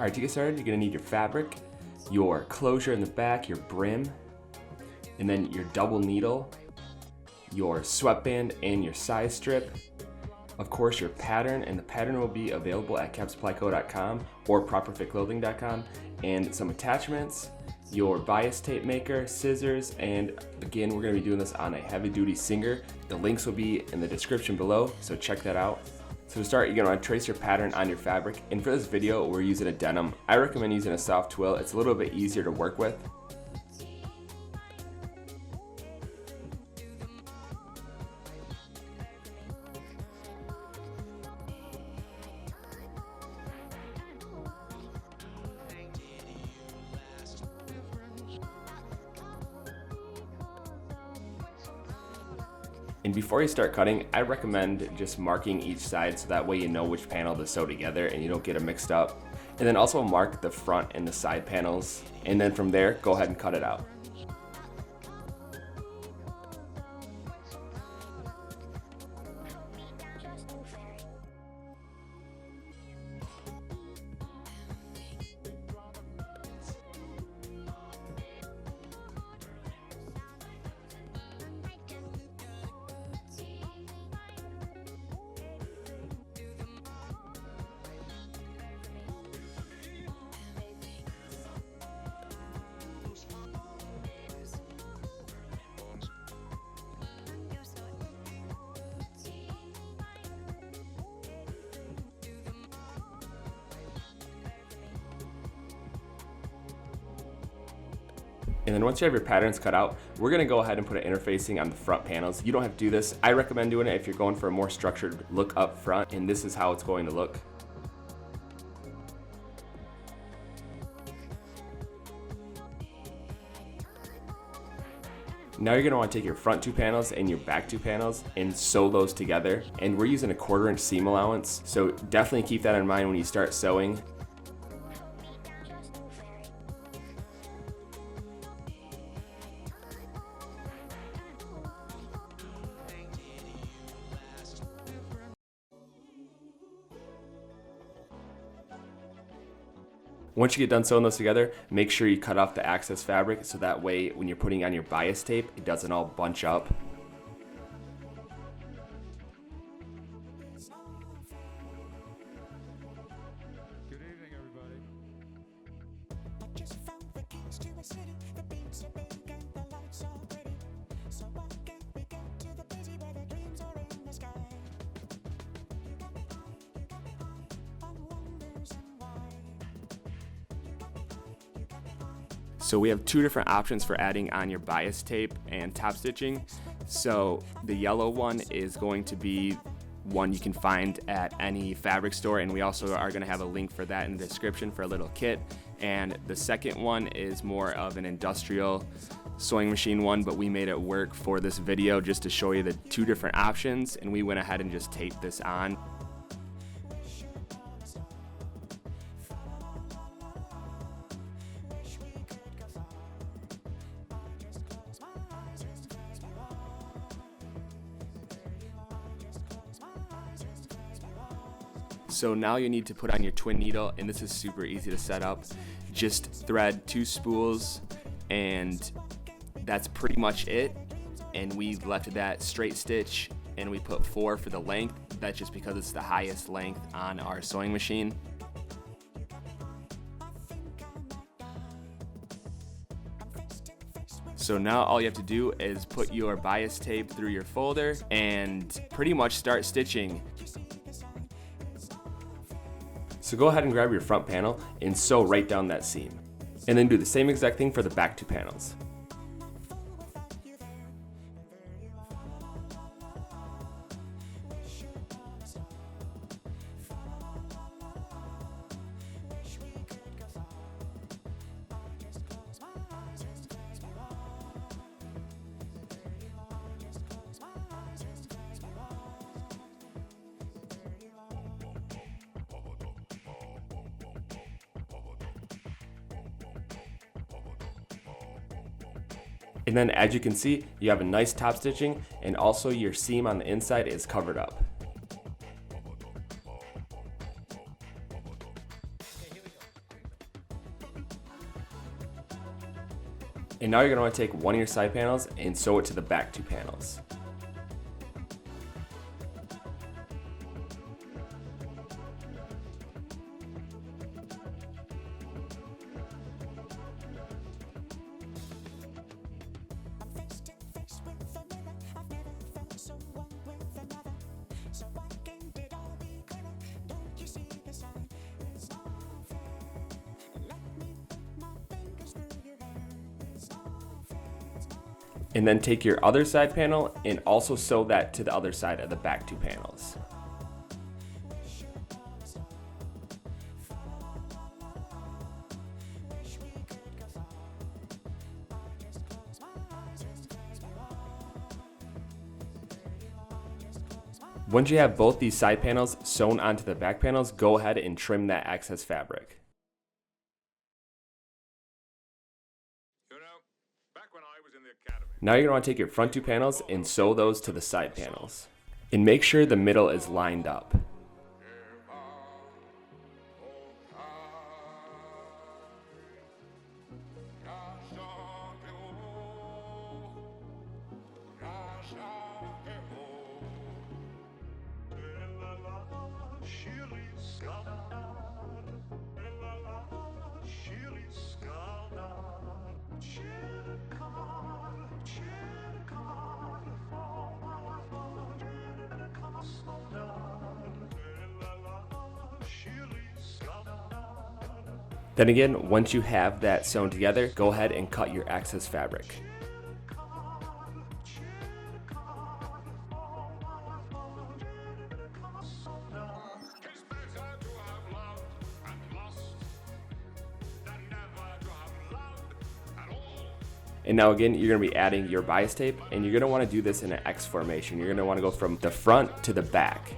Alright, to get started, you're going to need your fabric, your closure in the back, your brim, and then your double needle, your sweatband and your size strip, of course your pattern, and the pattern will be available at capsupplyco.com or properfitclothing.com, and some attachments, your bias tape maker, scissors, and again, we're going to be doing this on a heavy duty singer. The links will be in the description below, so check that out. So to start, you're going to want to trace your pattern on your fabric, and for this video we're using a denim. I recommend using a soft twill. It's a little bit easier to work with. And before you start cutting, I recommend just marking each side so that way you know which panel to sew together and you don't get it mixed up. And then also mark the front and the side panels. And then from there, go ahead and cut it out. And then once you have your patterns cut out, we're going to go ahead and put an interfacing on the front panels. You don't have to do this. I recommend doing it if you're going for a more structured look up front, and this is how it's going to look. Now you're going to want to take your front two panels and your back two panels and sew those together. And we're using a 1/4 inch seam allowance, so definitely keep that in mind when you start sewing. Once you get done sewing those together, make sure you cut off the excess fabric so that way when you're putting on your bias tape, it doesn't all bunch up. Good evening, everybody. So we have two different options for adding on your bias tape and top stitching. So the yellow one is going to be one you can find at any fabric store, and we also are going to have a link for that in the description for a little kit. And the second one is more of an industrial sewing machine one, but we made it work for this video just to show you the two different options, and we went ahead and just taped this on. So now you need to put on your twin needle, and this is super easy to set up. Just thread 2 spools, and that's pretty much it. And we left that straight stitch, and we put 4 for the length. That's just because it's the highest length on our sewing machine. So now all you have to do is put your bias tape through your folder and pretty much start stitching. So go ahead and grab your front panel and sew right down that seam. And then do the same exact thing for the back two panels. And then as you can see, you have a nice top stitching, and also your seam on the inside is covered up. And now you're going to want to take one of your side panels and sew it to the back two panels. And then take your other side panel and also sew that to the other side of the back two panels. Once you have both these side panels sewn onto the back panels, go ahead and trim that excess fabric. Now you're going to want to take your front two panels and sew those to the side panels. And make sure the middle is lined up. Then again, once you have that sewn together, go ahead and cut your excess fabric. And now again, you're going to be adding your bias tape, and you're going to want to do this in an X formation. You're going to want to go from the front to the back.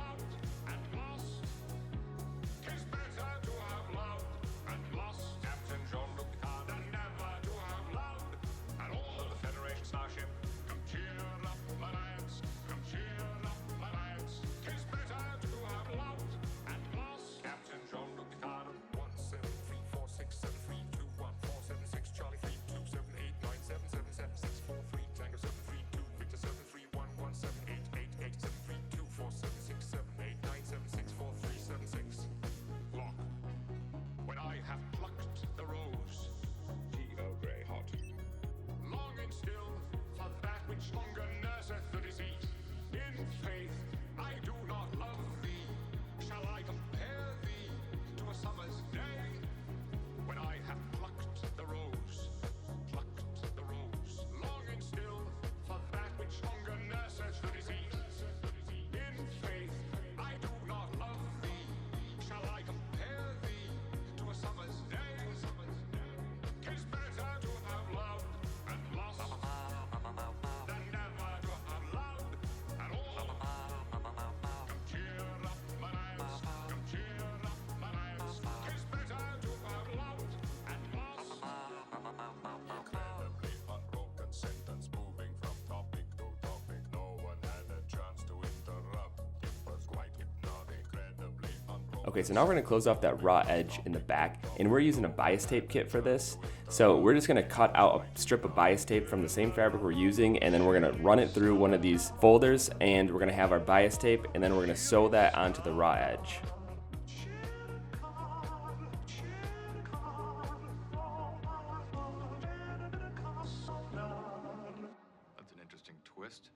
Okay, so now we're going to close off that raw edge in the back, and we're using a bias tape kit for this. So we're just going to cut out a strip of bias tape from the same fabric we're using, and then we're going to run it through one of these folders, and we're going to have our bias tape, and then we're going to sew that onto the raw edge. That's an interesting twist.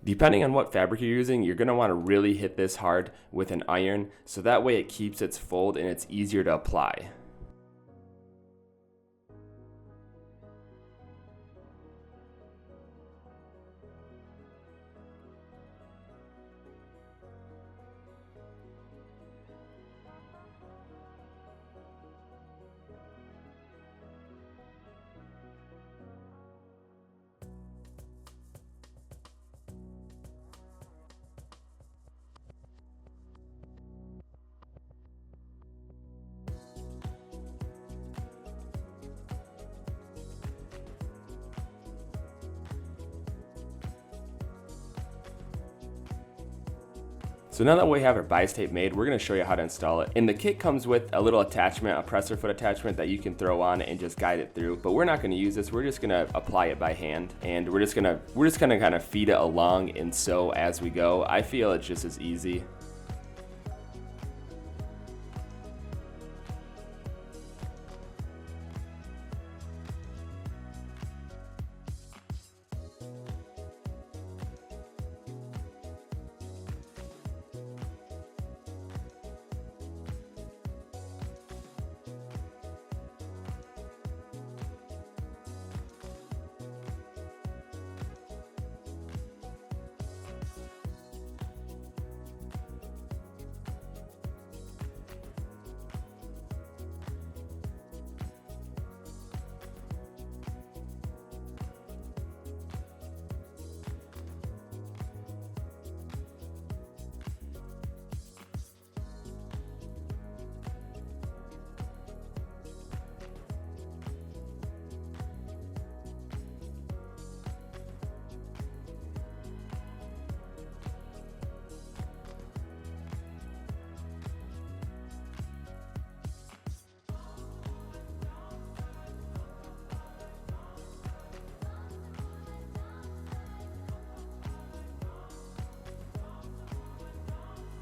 Depending on what fabric you're using, you're going to want to really hit this hard with an iron, so that way it keeps its fold and it's easier to apply. So now that we have our bias tape made, we're gonna show you how to install it. And the kit comes with a little attachment, a presser foot attachment that you can throw on and just guide it through. But we're not gonna use this, we're just gonna apply it by hand. And we're just gonna kind of feed it along and sew as we go. I feel it's just as easy.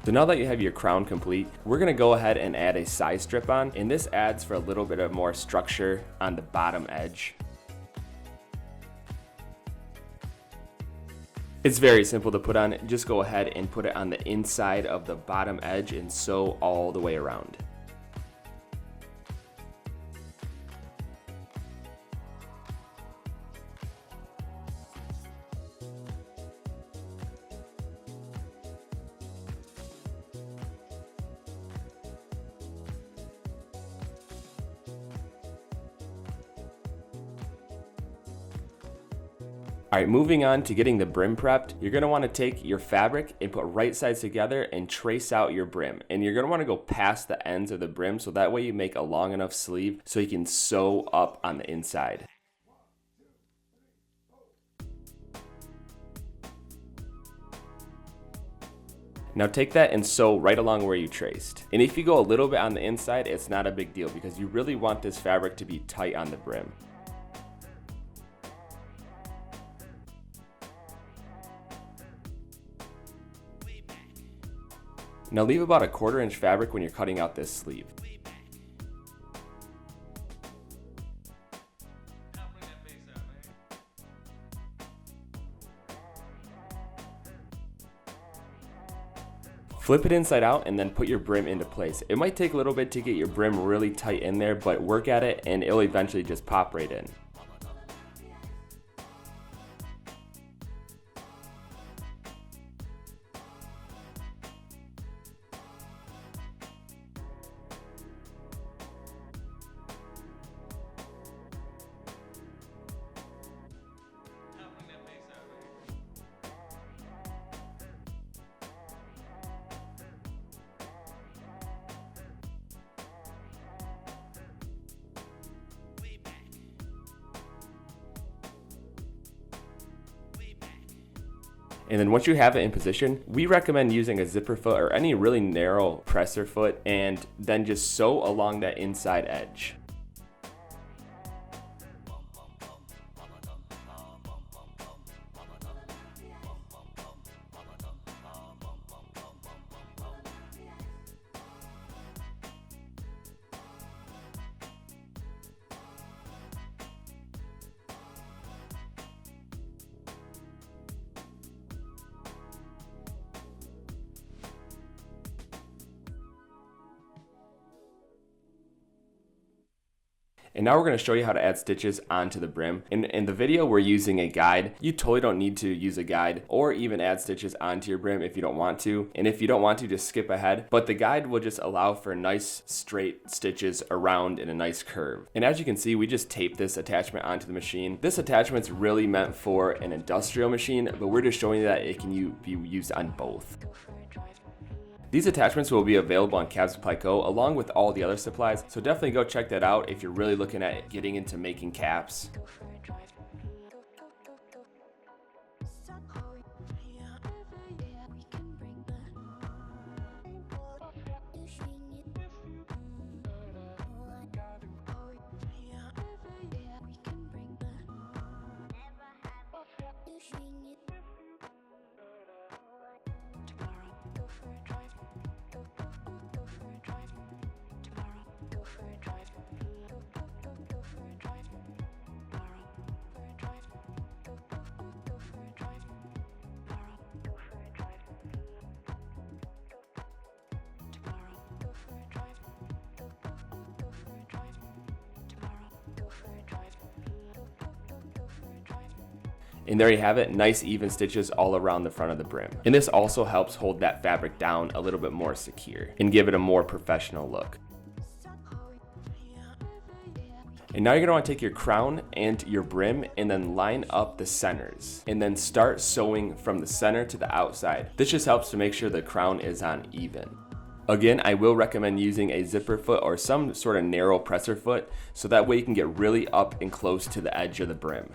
So now that you have your crown complete, we're gonna go ahead and add a side strip on, and this adds for a little bit of more structure on the bottom edge. It's very simple to put on. Just go ahead and put it on the inside of the bottom edge and sew all the way around. Alright, moving on to getting the brim prepped, you're going to want to take your fabric and put right sides together and trace out your brim. And you're going to want to go past the ends of the brim so that way you make a long enough sleeve so you can sew up on the inside. Now take that and sew right along where you traced. And if you go a little bit on the inside, it's not a big deal because you really want this fabric to be tight on the brim. Now leave about a 1/4 inch fabric when you're cutting out this sleeve. Flip it inside out and then put your brim into place. It might take a little bit to get your brim really tight in there, but work at it and it'll eventually just pop right in. And then once you have it in position, we recommend using a zipper foot or any really narrow presser foot and then just sew along that inside edge. And now we're going to show you how to add stitches onto the brim. In the video, we're using a guide. You totally don't need to use a guide or even add stitches onto your brim if you don't want to. And if you don't want to, just skip ahead. But the guide will just allow for nice straight stitches around in a nice curve. And as you can see, we just taped this attachment onto the machine. This attachment's really meant for an industrial machine, but we're just showing you that it can be used on both. These attachments will be available on Cab Supply Co. along with all the other supplies, so definitely go check that out if you're really looking at getting into making caps. And there you have it, nice even stitches all around the front of the brim. And this also helps hold that fabric down a little bit more secure and give it a more professional look. And now you're gonna wanna take your crown and your brim and then line up the centers and then start sewing from the center to the outside. This just helps to make sure the crown is on even. Again, I will recommend using a zipper foot or some sort of narrow presser foot so that way you can get really up and close to the edge of the brim.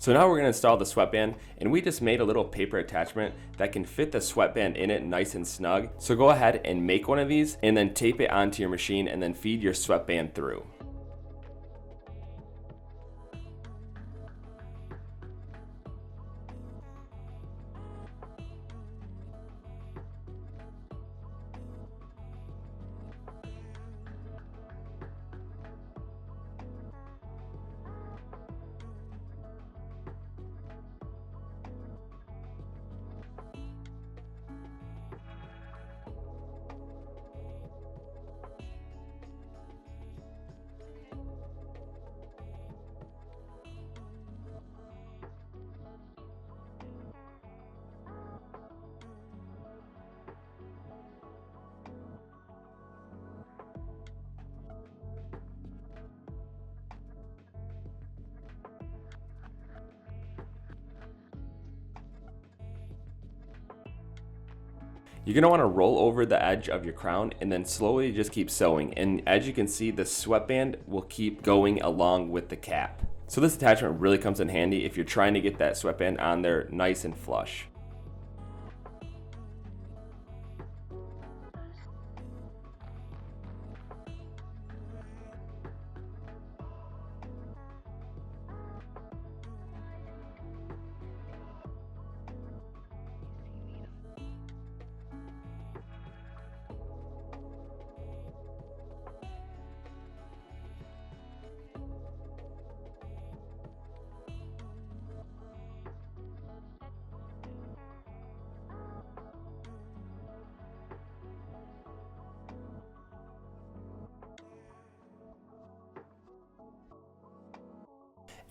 So now we're going to install the sweatband, and we just made a little paper attachment that can fit the sweatband in it nice and snug. So go ahead and make one of these and then tape it onto your machine and then feed your sweatband through. You're going to want to roll over the edge of your crown and then slowly just keep sewing. And as you can see, the sweatband will keep going along with the cap. So this attachment really comes in handy if you're trying to get that sweatband on there nice and flush.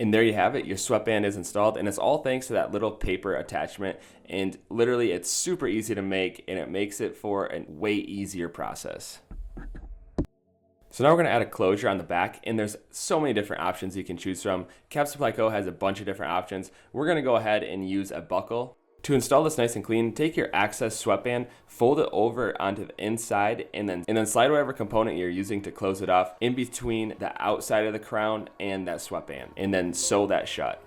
And there you have it, your sweatband is installed, and it's all thanks to that little paper attachment. And literally it's super easy to make, and it makes it for a way easier process. So now we're gonna add a closure on the back, and there's so many different options you can choose from. Cap Supply Co. has a bunch of different options. We're gonna go ahead and use a buckle. To install this nice and clean, take your access sweatband, fold it over onto the inside, and then slide whatever component you're using to close it off in between the outside of the crown and that sweatband, and then sew that shut.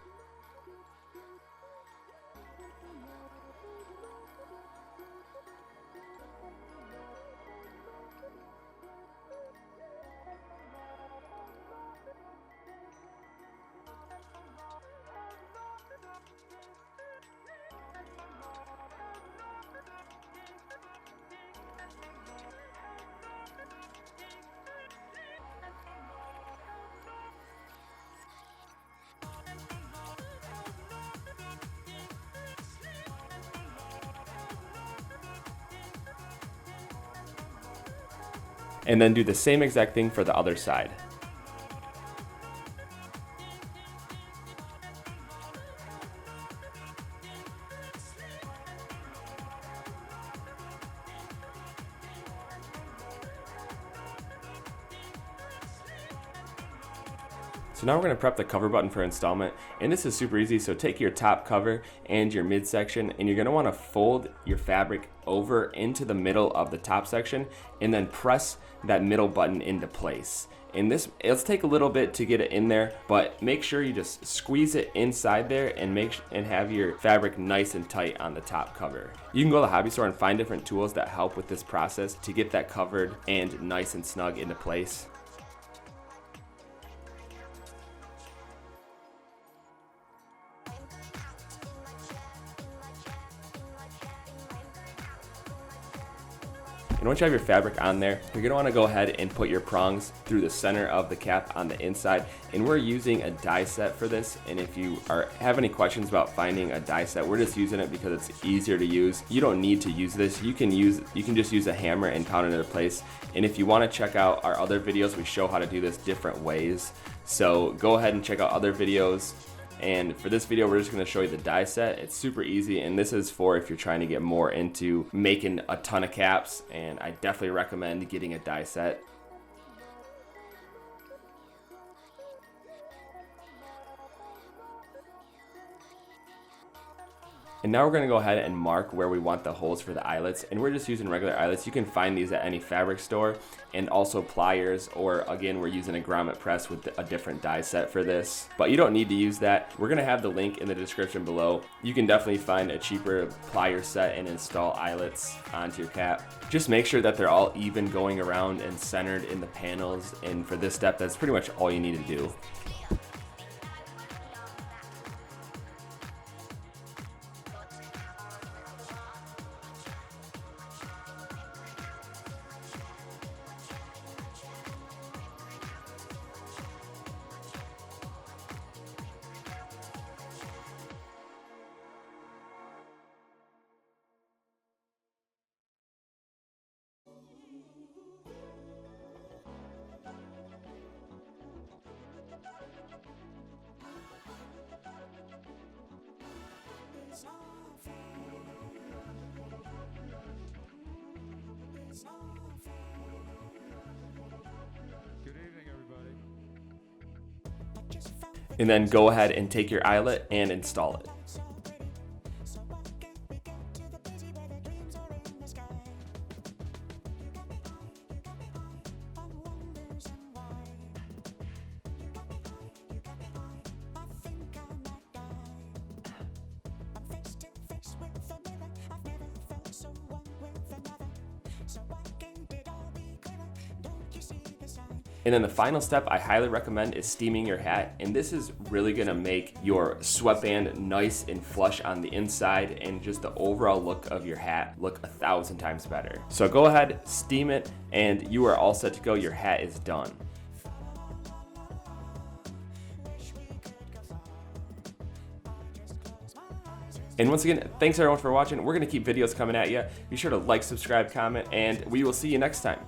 And then do the same exact thing for the other side. So now we're going to prep the cover button for installment, and this is super easy. So take your top cover and your midsection, and you're going to want to fold your fabric over into the middle of the top section and then press that middle button into place. And this, it'll take a little bit to get it in there, but make sure you just squeeze it inside there and have your fabric nice and tight on the top cover. You can go to the hobby store and find different tools that help with this process to get that covered and nice and snug into place. And once you have your fabric on there, you're gonna wanna go ahead and put your prongs through the center of the cap on the inside. And we're using a die set for this. And if you have any questions about finding a die set, we're just using it because it's easier to use. You don't need to use this. You can just use a hammer and pound it into place. And if you wanna check out our other videos, we show how to do this different ways. So go ahead and check out other videos. And for this video, we're just gonna show you the die set. It's super easy, and this is for if you're trying to get more into making a ton of caps, and I definitely recommend getting a die set. And now we're gonna go ahead and mark where we want the holes for the eyelets, and we're just using regular eyelets. You can find these at any fabric store, and also pliers, or again, we're using a grommet press with a different die set for this. But you don't need to use that. We're gonna have the link in the description below. You can definitely find a cheaper plier set and install eyelets onto your cap. Just make sure that they're all even going around and centered in the panels, and for this step, that's pretty much all you need to do. And then go ahead and take your eyelet and install it. And then the final step I highly recommend is steaming your hat. And this is really gonna make your sweatband nice and flush on the inside, and just the overall look of your hat look 1,000 times better. So go ahead, steam it, and you are all set to go. Your hat is done. And once again, thanks everyone for watching. We're gonna keep videos coming at you. Be sure to like, subscribe, comment, and we will see you next time.